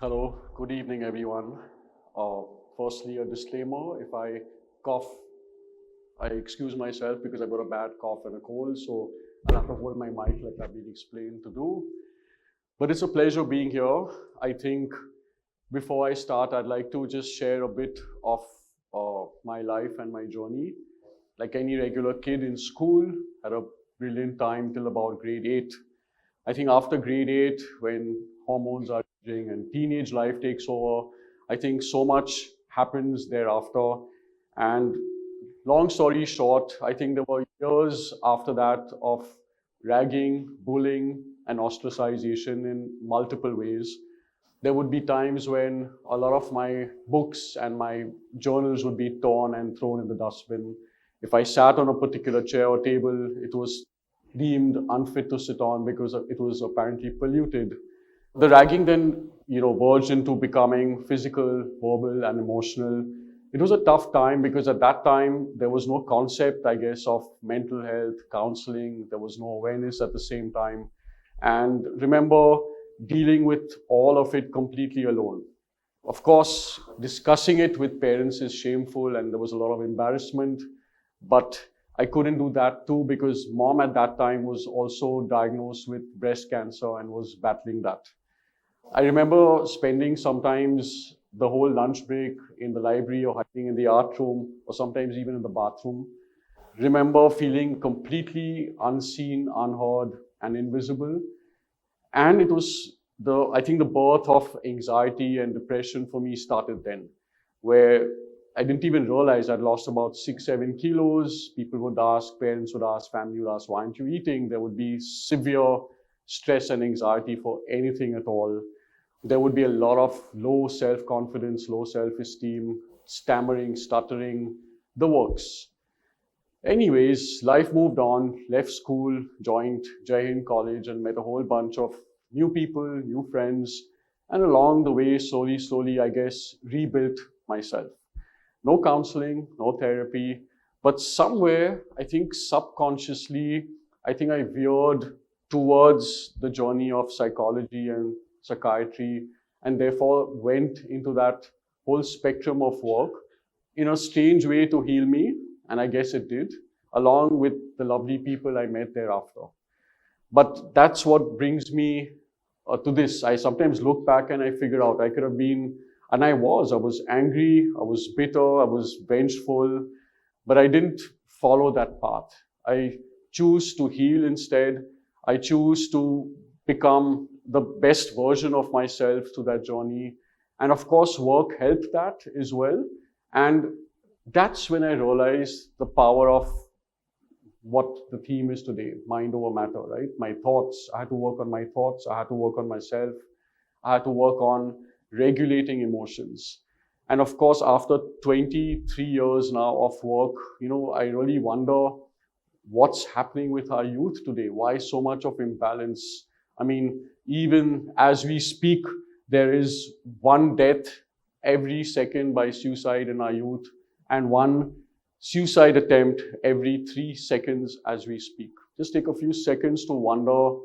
Hello, good evening, everyone. Uh, Firstly, a disclaimer: if I cough, I excuse myself because I've got a bad cough and a cold, so I'll have to hold my mic like I've been explained to do. But it's a pleasure being here. I think before I start, I'd like to just share a bit of my life and my journey. Like any regular kid in school, had a brilliant time till about grade 8. I think after grade 8, when hormones are changing and teenage life takes over, I think so much happens thereafter. And long story short, I think there were years after that of ragging, bullying, and ostracization in multiple ways. There would be times when a lot of my books and my journals would be torn and thrown in the dustbin. If I sat on a particular chair or table, it was deemed unfit to sit on because it was apparently polluted. The ragging then, verged into becoming physical, verbal, and emotional. It was a tough time because at that time there was no concept, I guess, of mental health, counseling. There was no awareness at the same time. And remember dealing with all of it completely alone. Of course, discussing it with parents is shameful and there was a lot of embarrassment, but I couldn't do that too because mom at that time was also diagnosed with breast cancer and was battling that. I remember spending sometimes the whole lunch break in the library or hiding in the art room or sometimes even in the bathroom. Remember feeling completely unseen, unheard, and invisible. And it was I think the birth of anxiety and depression for me started then, where I didn't even realize I'd lost about 6, 7 kilos. People would ask, parents would ask, family would ask, why aren't you eating? There would be severe stress and anxiety for anything at all. There would be a lot of low self-confidence, low self-esteem, stammering, stuttering, the works. Anyways, life moved on, left school, joined Jai Hind College and met a whole bunch of new people, new friends, and along the way, slowly, I guess, rebuilt myself. No counseling, no therapy, but somewhere, I think subconsciously, I think I veered towards the journey of psychology and psychiatry, and therefore went into that whole spectrum of work in a strange way to heal me, and I guess it did, along with the lovely people I met thereafter. But that's what brings me to this. I sometimes look back and I figure out I could have been, and I was angry, I was bitter, I was vengeful, but I didn't follow that path. I choose to heal instead. I choose to become the best version of myself through that journey. And of course, work helped that as well. And that's when I realized the power of what the theme is today, mind over matter, right? My thoughts, I had to work on my thoughts, I had to work on myself, I had to work on regulating emotions. And of course, after 23 years now of work, I really wonder what's happening with our youth today. Why so much of imbalance? I mean, even as we speak, there is one death every second by suicide in our youth and one suicide attempt every 3 seconds as we speak. Just take a few seconds to wonder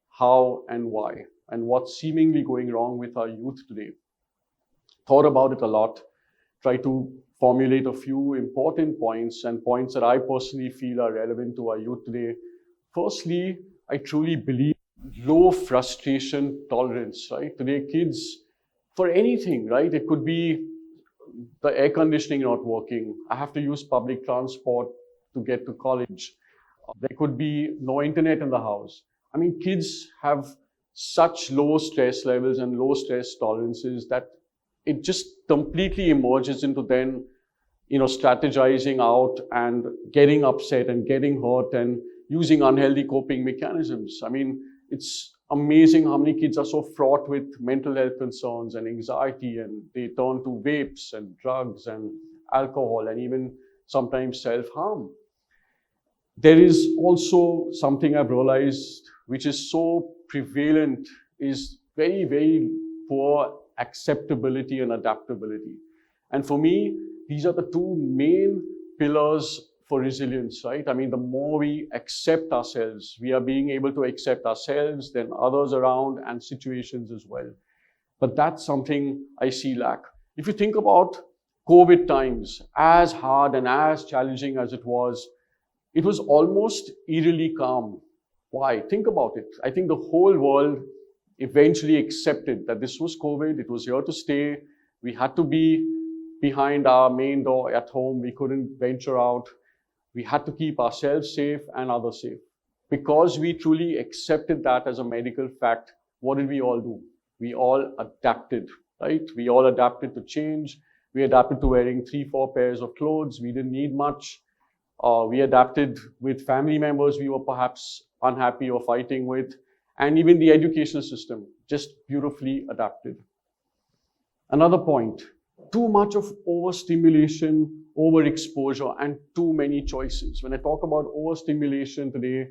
how and why and what's seemingly going wrong with our youth today. Thought about it a lot, try to formulate a few important points and points that I personally feel are relevant to our youth today. Firstly, I truly believe low frustration tolerance, right? Today, kids, for anything, right? It could be the air conditioning not working. I have to use public transport to get to college. There could be no internet in the house. I mean, kids have such low stress levels and low stress tolerances that it just completely emerges into then, strategizing out and getting upset and getting hurt and using unhealthy coping mechanisms. I mean, it's amazing how many kids are so fraught with mental health concerns and anxiety, and they turn to vapes and drugs and alcohol and even sometimes self-harm. There is also something I've realized which is so prevalent is very, very poor acceptability and adaptability. And for me, these are the two main pillars for resilience, right? I mean, the more we accept ourselves, we are being able to accept ourselves, then others around and situations as well. But that's something I see lack. If you think about COVID times, as hard and as challenging as it was almost eerily calm. Why? Think about it. I think the whole world eventually accepted that this was COVID, it was here to stay. We had to be behind our main door at home. We couldn't venture out. We had to keep ourselves safe and others safe. Because we truly accepted that as a medical fact, what did we all do? We all adapted, right? We all adapted to change. We adapted to wearing 3-4 pairs of clothes. We didn't need much. We adapted with family members we were perhaps unhappy or fighting with, and even the educational system just beautifully adapted. Another point, too much of overstimulation, overexposure, and too many choices. When I talk about overstimulation today,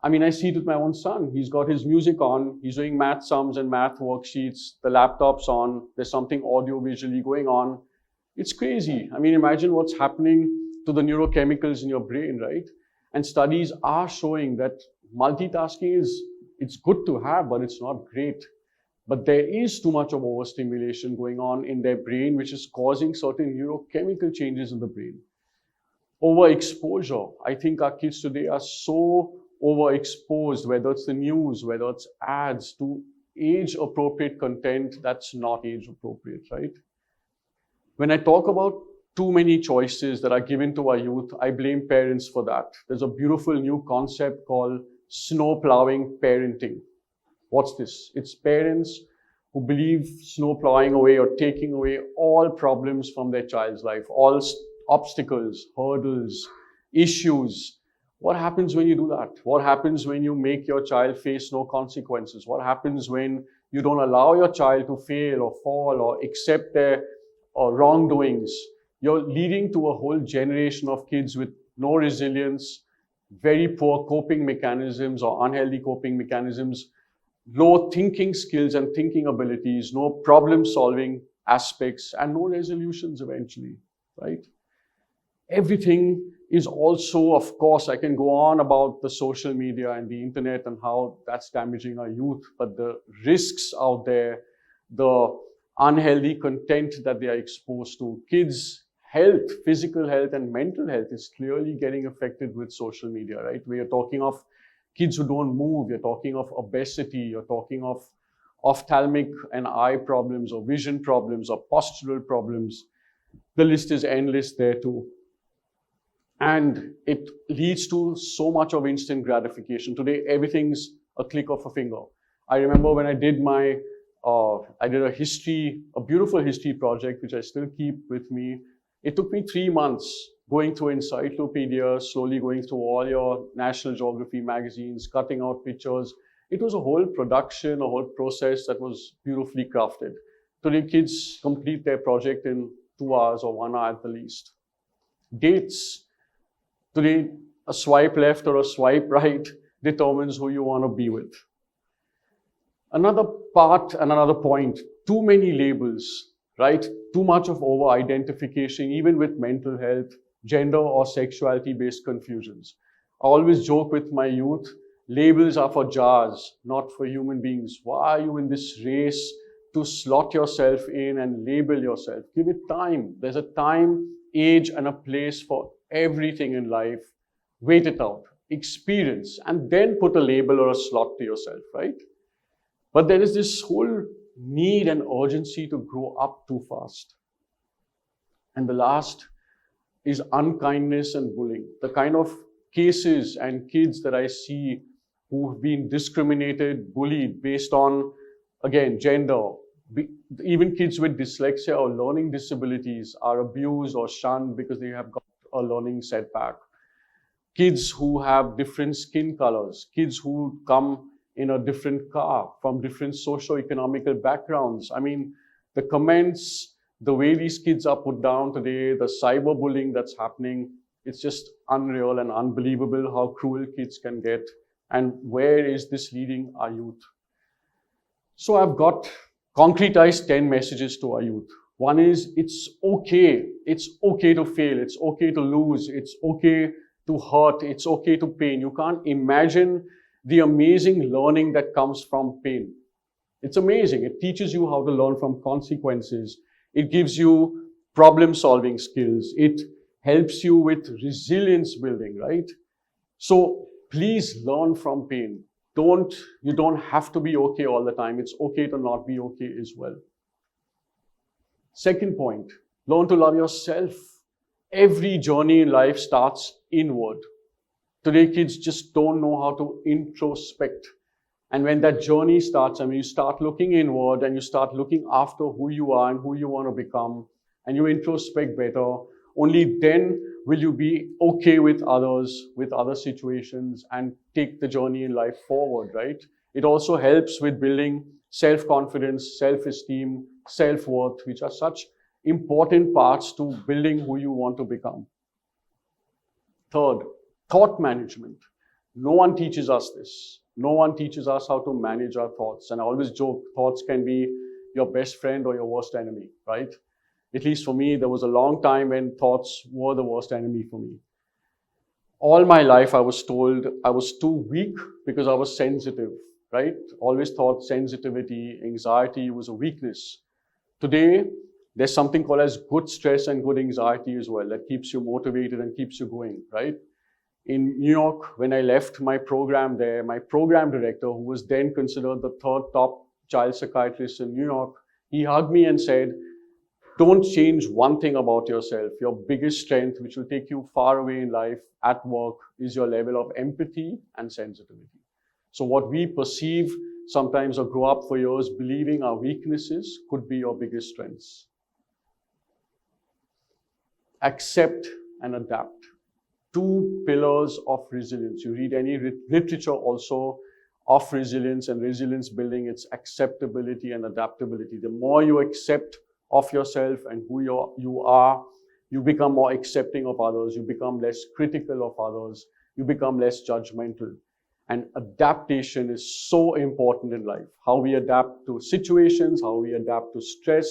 I mean, I see it with my own son. He's got his music on, he's doing math sums and math worksheets, the laptop's on, there's something audio visually going on. It's crazy. I mean, imagine what's happening to the neurochemicals in your brain, right? And studies are showing that multitasking it's good to have, but it's not great. But there is too much of overstimulation going on in their brain, which is causing certain neurochemical changes in the brain. Overexposure. I think our kids today are so overexposed, whether it's the news, whether it's ads, to age-appropriate content that's not age-appropriate, right? When I talk about too many choices that are given to our youth, I blame parents for that. There's a beautiful new concept called snow plowing parenting. What's this? It's parents who believe snow plowing away or taking away all problems from their child's life, all obstacles, hurdles, issues. What happens when you do that? What happens when you make your child face no consequences? What happens when you don't allow your child to fail or fall or accept their wrongdoings? You're leading to a whole generation of kids with no resilience, very poor coping mechanisms or unhealthy coping mechanisms, low thinking skills and thinking abilities, no problem-solving aspects, and no resolutions eventually, right? Everything is also, of course, I can go on about the social media and the internet and how that's damaging our youth, but the risks out there, the unhealthy content that they are exposed to, kids' health, physical health and mental health is clearly getting affected with social media, right? We are talking of kids who don't move, you're talking of obesity, you're talking of ophthalmic and eye problems or vision problems or postural problems. The list is endless there too. And it leads to so much of instant gratification. Today, everything's a click of a finger. I remember when I did my, I did a beautiful history project, which I still keep with me. It took me 3 months going through encyclopedias, slowly going through all your National Geography magazines, cutting out pictures. It was a whole production, a whole process that was beautifully crafted. Today, kids complete their project in 2 hours or 1 hour at the least. Dates. Today, a swipe left or a swipe right determines who you want to be with. Another part and another point, too many labels, right? Too much of over-identification, even with mental health, gender or sexuality-based confusions. I always joke with my youth, labels are for jars, not for human beings. Why are you in this race to slot yourself in and label yourself? Give it time. There's a time, age, and a place for everything in life. Wait it out, experience, and then put a label or a slot to yourself, right? But there is this whole need and urgency to grow up too fast. And the last is unkindness and bullying. The kind of cases and kids that I see who've been discriminated, bullied based on, again, gender. Even kids with dyslexia or learning disabilities are abused or shunned because they have got a learning setback. Kids who have different skin colors, kids who come in a different car from different socio-economical backgrounds. I mean, the comments, the way these kids are put down today, the cyberbullying that's happening, it's just unreal and unbelievable how cruel kids can get. And where is this leading our youth? So I've got concretized 10 messages to our youth. One is, it's okay to fail, it's okay to lose, it's okay to hurt, it's okay to pain. You can't imagine the amazing learning that comes from pain. It's amazing. It teaches you how to learn from consequences. It gives you problem-solving skills. It helps you with resilience building, right? So please learn from pain. You don't have to be okay all the time. It's okay to not be okay as well. Second point, learn to love yourself. Every journey in life starts inward. Today, kids just don't know how to introspect. And when that journey starts, I mean, you start looking inward and you start looking after who you are and who you want to become, and you introspect better, only then will you be okay with others, with other situations, and take the journey in life forward, right? It also helps with building self-confidence, self-esteem, self-worth, which are such important parts to building who you want to become. Third, thought management. No one teaches us this. No one teaches us how to manage our thoughts. And I always joke, thoughts can be your best friend or your worst enemy, right? At least for me, there was a long time when thoughts were the worst enemy for me. All my life, I was told I was too weak because I was sensitive, right? Always thought sensitivity, anxiety was a weakness. Today, there's something called as good stress and good anxiety as well that keeps you motivated and keeps you going, right? In New York, when I left my program there, my program director, who was then considered the third top child psychiatrist in New York, he hugged me and said, don't change one thing about yourself. Your biggest strength, which will take you far away in life, at work, is your level of empathy and sensitivity. So what we perceive sometimes or grow up for years believing our weaknesses could be your biggest strengths. Accept and adapt. Two pillars of resilience. You read any literature also of resilience and resilience building, it's acceptability and adaptability. The more you accept of yourself and who you are, you become more accepting of others, you become less critical of others, you become less judgmental. And adaptation is so important in life. How we adapt to situations, how we adapt to stress,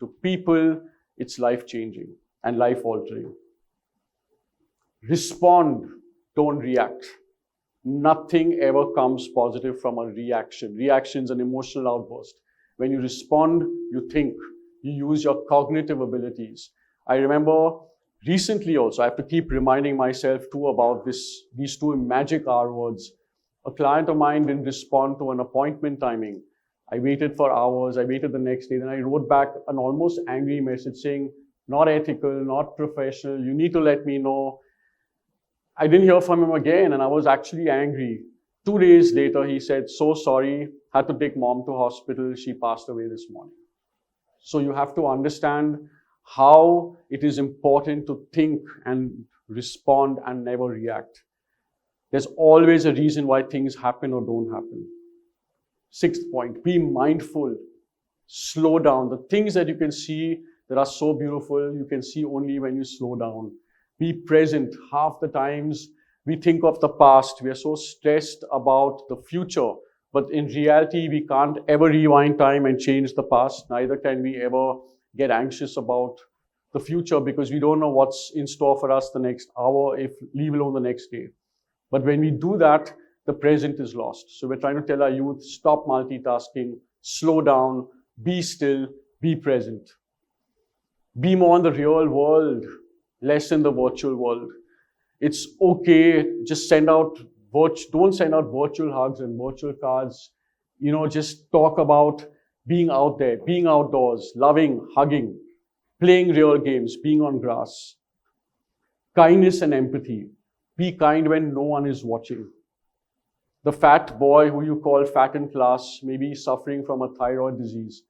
to people, it's life-changing and life-altering. Respond, don't react. Nothing ever comes positive from a reaction. Reaction is an emotional outburst. When you respond, you think. You use your cognitive abilities. I remember recently also, I have to keep reminding myself too about these two magic R words. A client of mine didn't respond to an appointment timing. I waited for hours, I waited the next day, then I wrote back an almost angry message saying, not ethical, not professional, you need to let me know. I didn't hear from him again and I was actually angry. 2 days later, he said, so sorry, had to take mom to hospital, she passed away this morning. So you have to understand how it is important to think and respond and never react. There's always a reason why things happen or don't happen. Sixth point, be mindful. Slow down. The things that you can see that are so beautiful, you can see only when you slow down. Be present. Half the times we think of the past. We are so stressed about the future. But in reality, we can't ever rewind time and change the past. Neither can we ever get anxious about the future because we don't know what's in store for us the next hour, leave alone the next day. But when we do that, the present is lost. So we're trying to tell our youth, stop multitasking, slow down, be still, be present. Be more in the real world, less in the virtual world. It's okay, just don't send out virtual hugs and virtual cards. Just talk about being out there, being outdoors, loving, hugging, playing real games, being on grass. Kindness and empathy. Be kind when no one is watching. The fat boy who you call fat in class may be suffering from a thyroid disease.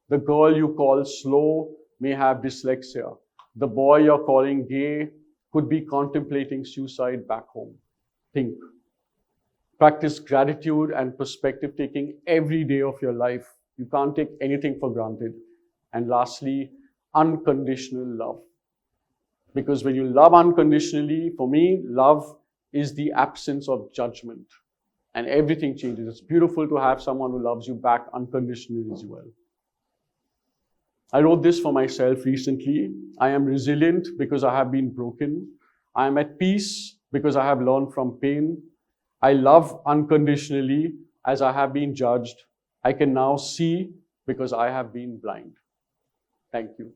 The girl you call slow may have dyslexia. The boy you're calling gay could be contemplating suicide back home. Think. Practice gratitude and perspective taking every day of your life. You can't take anything for granted. And lastly, unconditional love. Because when you love unconditionally, for me, love is the absence of judgment. And everything changes. It's beautiful to have someone who loves you back unconditionally as well. I wrote this for myself recently. I am resilient because I have been broken. I am at peace because I have learned from pain. I love unconditionally as I have been judged. I can now see because I have been blind. Thank you.